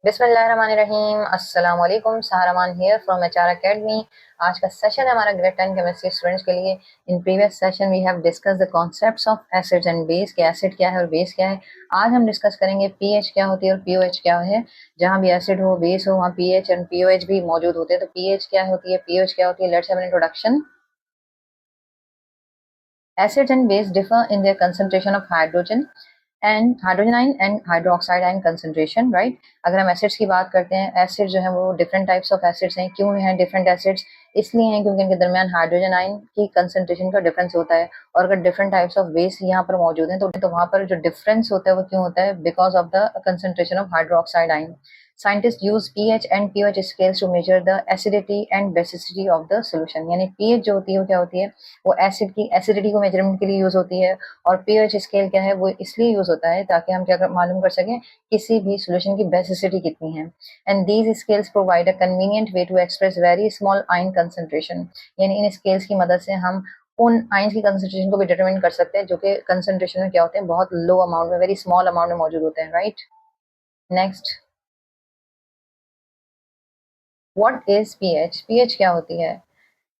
बिस्मिल्लाहिर्रहमानिर्रहीम। अस्सलाम वालेकुम। सहरमान हियर फ्रॉम एचआर एकेडमी। आज का सेशन है हमारा ग्रेड 10 केमिस्ट्री स्टूडेंट्स के लिए। In previous session we have discuss the concepts of acids and base कि एसिड क्या है और बेस क्या है। आज हम डिस्कस करेंगे पीएच क्या होती है और पीओएच क्या है। जहाँ भी एसिड हो बेस हो वहाँ पीएच एंड पीओएच भी मौजूद होते हैं। तो पीएच क्या होती है, पीओएच क्या होती है, let's have an introduction. Acids and base differ in their concentration of hydrogen and hydrogen ion and hydroxide ion concentration, right? अगर हम एसिड्स की बात करते हैं, एसिड जो है वो डिफरेंट टाइप्स ऑफ एसिड्स हैं। क्यों हैं डिफरेंट एसिड्स? इसलिए हैं क्योंकि इनके दरमियान हाइड्रोजन आयन की कंसंट्रेशन का डिफरेंस होता है। और अगर डिफरेंट टाइप्स ऑफ बेस यहाँ पर मौजूद हैं तो वहाँ पर जो डिफरेंस होता है वो क्यों होता है? Because of the concentration of hydroxide ion. Scientists use pH and pH scales to measure the acidity and basicity of the solution। यानी pH जो होती है वो क्या होती है? वो एसिड की एसिडिटी को मेजरमेंट के लिए यूज होती है। और पीएच स्केल क्या है? वो इसलिए यूज होता है ताकि हम क्या मालूम कर सकें किसी भी सॉल्यूशन की बेसिसिटी कितनी है। And these scales provide a convenient way to express very small ion concentration. यानी इन स्केल्स की मदद से हम उन आयंस की कंसंट्रेशन को भी डिटरमिन कर सकते हैं जो कि कंसंट्रेशन में क्या होते हैं, बहुत लो अमाउंट में, वेरी स्मॉल अमाउंट में मौजूद होते हैं, right. Next, what is pH? PH क्या होती है?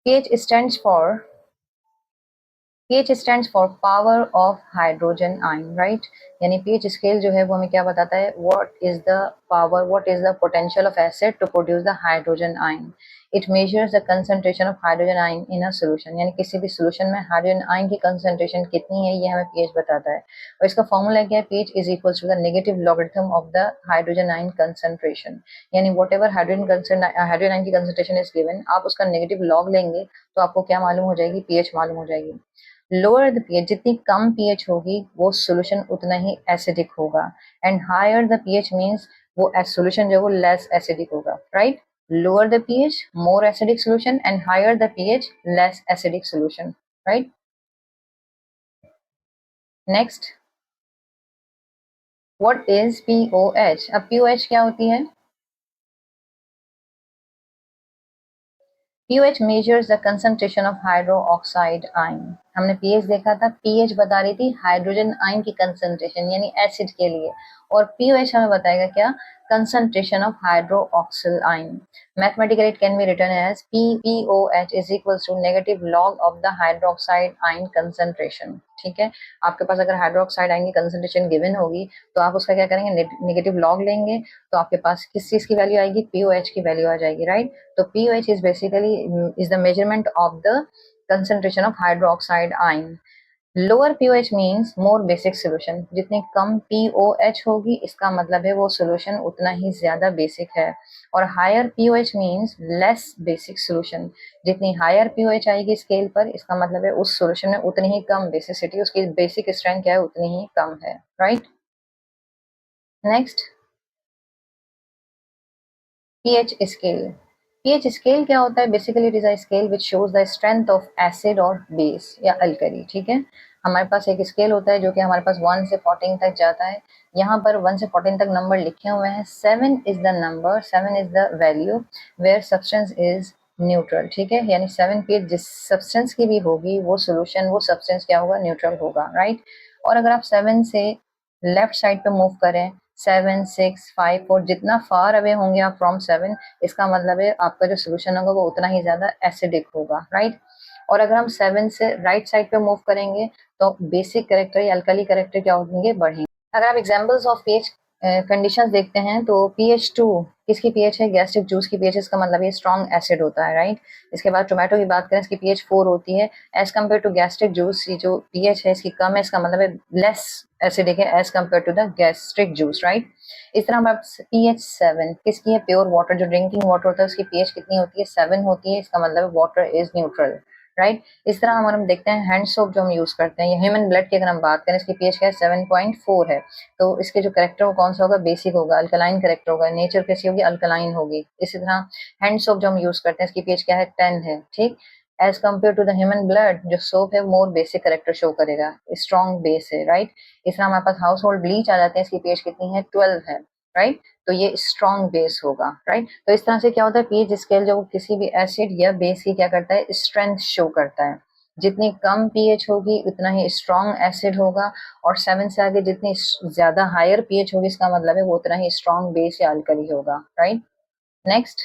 PH stands for pH stands for power of hydrogen ion, right? यानी pH scale जो है वो हमें क्या बताता है? What is the power, what is the potential of acid to produce the hydrogen ion? It measures the concentration of hydrogen ion in a solution। यानी किसी भी solution में hydrogen ion की concentration कितनी है ये हमें pH बताता है। और इसका फॉर्मूला क्या है? pH is equals to the negative logarithm of the hydrogen ion concentration। यानी whatever hydrogen ion की concentration is given, आप उसका negative log लेंगे तो आपको क्या मालूम हो जाएगी? pH मालूम हो जाएगी। लोअर द पीएच, जितनी कम पीएच होगी वो सॉल्यूशन उतना ही एसिडिक होगा। And higher the pH means वो सॉल्यूशन जो है वो लेस एसिडिक होगा, right. Lower the pH more acidic solution and higher the pH less acidic solution, right. Next, what is pOH? अब पीओएच क्या होती है? pH measures the concentration of hydroxide ion। हमने pH देखा था, pH बता रही थी हाइड्रोजन आयन की कंसंट्रेशन यानी एसिड के लिए। और pOH हमें बताएगा क्या? concentration of hydroxyl ion। Mathematically it can be written as PPOH is equals to negative log of the hydroxide ion concentration। ठीक है, आपके पास अगर हाइड्रोक्साइड आयन की कंसंट्रेशन गिवन होगी तो आप उसका क्या करेंगे? नेगेटिव लॉग लेंगे तो आपके पास किस चीज की वैल्यू आएगी? पीओएच की वैल्यू आ जाएगी, राइट। तो pOH is basically is the measurement of the concentration of hydroxide ion। Lower pOH means more basic solution। जितनी कम pOH होगी इसका मतलब है वो solution उतना ही ज्यादा बेसिक है। और higher pOH means less basic solution। जितनी हायर pOH आएगी स्केल पर इसका मतलब है उस solution में उतनी ही कम बेसिसिटी, उसकी बेसिक स्ट्रेंथ क्या है? उतनी ही कम है, right. Next, pH scale। pH scale क्या होता है? Basically it is a scale which shows the strength of acid और बेस या अल्कली। ठीक है, हमारे पास एक स्केल होता है जो कि हमारे पास 1 से 14 तक जाता है। यहाँ पर 1 से 14 तक नंबर लिखे हुए हैं। 7 is the number, 7 is the value where substance is neutral. ठीक है, यानी 7 पीएच जिस सब्सटेंस की भी होगी वो सोल्यूशन, वो सब्सटेंस क्या होगा? न्यूट्रल होगा, राइट। और अगर आप 7 से लेफ्ट साइड पे मूव करें, 7, 6, 5, 4, जितना फार अवे होंगे आप फ्रॉम 7, इसका मतलब है आपका जो सोल्यूशन होगा वो उतना ही ज्यादा एसिडिक होगा, राइट। और अगर हम 7 से राइट साइड पे मूव करेंगे तो बेसिक कैरेक्टर या अल्कली कैरेक्टर क्या होंगे? बढ़ेंगे। अगर आप एग्जांपल्स ऑफ पीएच कंडीशंस देखते हैं तो pH2 किसकी pH है? गैस्ट्रिक जूस की pH। इसका मतलब ये स्ट्रॉन्ग एसिड होता है, राइट। इसके बाद टोमेटो की बात करें, इसकी pH 4 होती है। As compare to gastric juice ये जो pH है इसकी कम है, इसका मतलब है लेस एसिडिक है as compare to the gastric juice, right. इस तरह हमारे pH 7 किसकी है? प्योर वाटर, जो ड्रिंकिंग वाटर होता है उसकी pH कितनी होती है? 7 होती है। इसका मतलब वाटर इज न्यूट्रल, राइट। इस तरह हम देखते हैं हैंड सोप जो हम यूज करते हैं या ह्यूमन ब्लड की अगर हम बात करें, इसकी pH क्या है? 7.4 है। तो इसके जो करेक्टर वो कौन सा होगा? बेसिक होगा, अल्कलाइन करेक्टर होगा। नेचर कैसी होगी? अल्कलाइन होगी। इसी तरह हैंड सोप जो हम यूज करते हैं इसकी pH क्या है? 10 है, ठीक। As compare to the human blood जो सोप है मोर बेसिक करेक्टर शो करेगा, स्ट्रॉन्ग बेस है, राइट। इस तरह हमारे पास हाउस होल्ड ब्लीच आ जाते हैं, इसकी pH कितनी है? 12 है, राइट। तो ये स्ट्रॉन्ग बेस होगा, राइट। तो इस तरह से क्या होता है? पीएच स्केल जो किसी भी एसिड या बेस की क्या करता है? स्ट्रेंथ शो करता है। जितनी कम पीएच होगी उतना ही स्ट्रॉन्ग एसिड होगा, और 7 से आगे जितनी ज्यादा हायर पीएच होगी इसका मतलब है वो उतना ही स्ट्रॉन्ग बेस या अल्कली होगा, right. Next,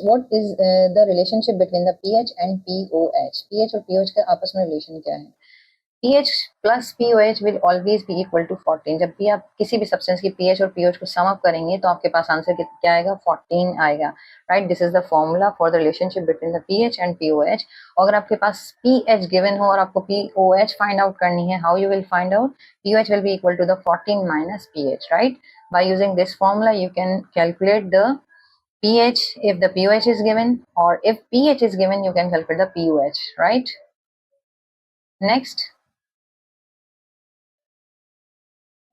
what is the relationship between the pH and pOH. PH और पीओएच का आपस में रिलेशन क्या है? pH plus pOH will always be equal to 14। जब भी आप किसी भी सब्सटेंस की pH और pOH को सम अप करेंगे तो आपके पास आंसर क्या आएगा? 14 आएगा, right. This is the formula for the relationship between the pH and pOH। अगर आपके पास pH गिवन हो और आपको pOH फाइंड आउट करनी है, how you will find out? pOH will be equal to the 14 minus pH, right. By using this formula you can calculate the pH if the pOH is given, or if pH is given you can calculate the pOH, right? Next,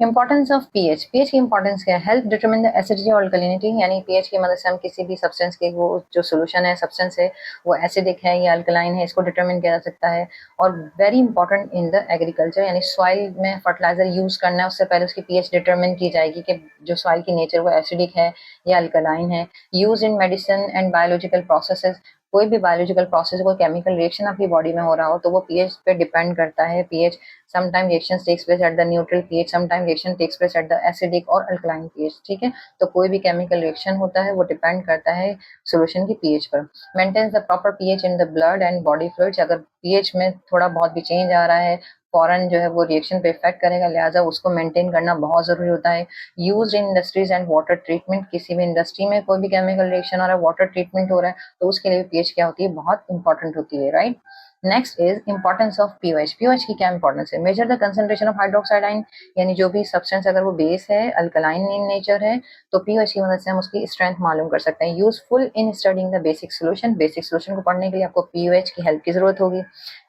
importance of pH. PH की importance क्या है? Help determine the acidity और alkalinity, यानी pH की मदद से हम किसी भी सब्सटेंस के वो जो सोल्यूशन है, सब्सटेंस है, वो एसिडिक है या अल्कलाइन है, इसको डिटरमिन किया जा सकता है। और very important in the agriculture, यानी सॉइल में फर्टिलाइजर यूज करना है उससे पहले उसकी पीएच डिटरमिन की जाएगी कि जो सॉइल की नेचर वो एसिडिक है या अल्कलाइन है। Use in medicine and biological processes, कोई भी बायोलॉजिकल प्रोसेस, कोई केमिकल रिएक्शन आपकी बॉडी में हो रहा हो तो वो पीएच पे डिपेंड करता है। PH sometime reaction takes place at the neutral pH, sometime reaction takes place at the acidic और अल्कलाइन पीएच, ठीक है। तो कोई भी केमिकल रिएक्शन होता है वो डिपेंड करता है सॉल्यूशन की पीएच पर। Maintains the proper pH in the blood and body fluids, अगर पीएच में थोड़ा बहुत भी चेंज आ रहा है फॉरन जो है वो रिएक्शन पे इफेक्ट करेगा, लिहाजा उसको मेंटेन करना बहुत जरूरी होता है। Use in industries and water treatment, किसी भी इंडस्ट्री में कोई भी केमिकल रिएक्शन हो रहा है, वाटर ट्रीटमेंट हो रहा है, तो उसके लिए पीएच क्या होती है? बहुत इंपॉर्टेंट होती है, right. Next is importance of pOH. POH की क्या इंपॉर्टेंस है? Measure the concentration of hydroxide ion, यानी जो भी सब्सटेंस अगर वो बेस है, अल्कलाइन इन नेचर है, तो पीओएच की मदद से हम उसकी स्ट्रेंथ मालूम कर सकते हैं। Useful in studying the basic solution, basic solution को पढ़ने के लिए आपको पीओएच की हेल्प की जरूरत होगी।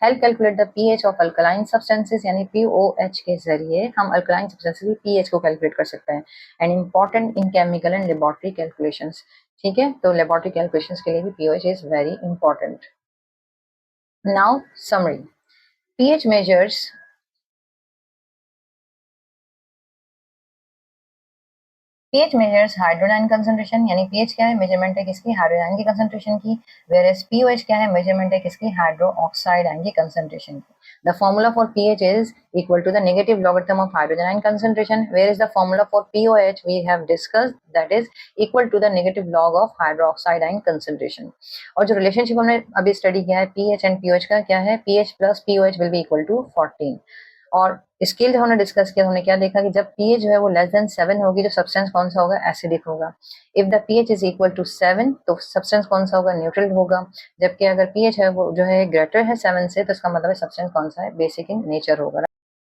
Help calculate the pH of alkaline substances, यानी पीओएच के जरिए हम अल्कलाइन सब्सटेंसेस की पीएच को कैलकुलेट कर सकते हैं। And important in chemical and laboratory calculations, ठीक है। तो लेबोरेटरी कैलकुलेशंस के लिए भी pOH is very important. Now, summary. pH measures pH measures hydrogen concentration, यानी pH क्या है? मेजरमेंट है किसकी? हाइड्रोजन की कंसंट्रेशन की। whereas pOH क्या है? मेजरमेंट है किसकी? हाइड्रोक्साइड आयन की कंसंट्रेशन की। The formula for pH is equal to the negative logarithm of hydrogen ion concentration, whereas the formula for pOH we have discussed, that is equal to the negative log of hydroxide ion concentration. और जो relationship हमने अभी study किया है pH and pOH का, क्या है? pH plus pOH will be equal to 14। और स्केल जब हमने डिस्कस किया हमने क्या देखा कि जब पीएच जो है वो लेस देन 7 होगी, तो सब्सटेंस कौन सा होगा? एसिडिक होगा। If the pH is equal to 7 तो सब्सटेंस कौन सा होगा? न्यूट्रल होगा। जबकि अगर पीएच है वो जो है ग्रेटर है 7 से, तो इसका मतलब है सब्सटेंस कौन सा है? बेसिक इन नेचर होगा।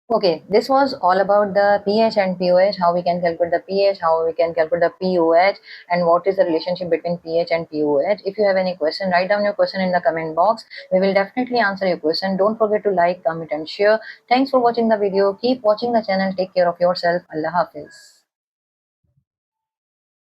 Okay, this was all about the pH and pOH, how we can calculate the pH, how we can calculate the pOH, and what is the relationship between pH and pOH. If you have any question, write down your question in the comment box. We will definitely answer your question. Don't forget to like, comment and share. Thanks for watching the video. Keep watching the channel. Take care of yourself. Allah Hafiz.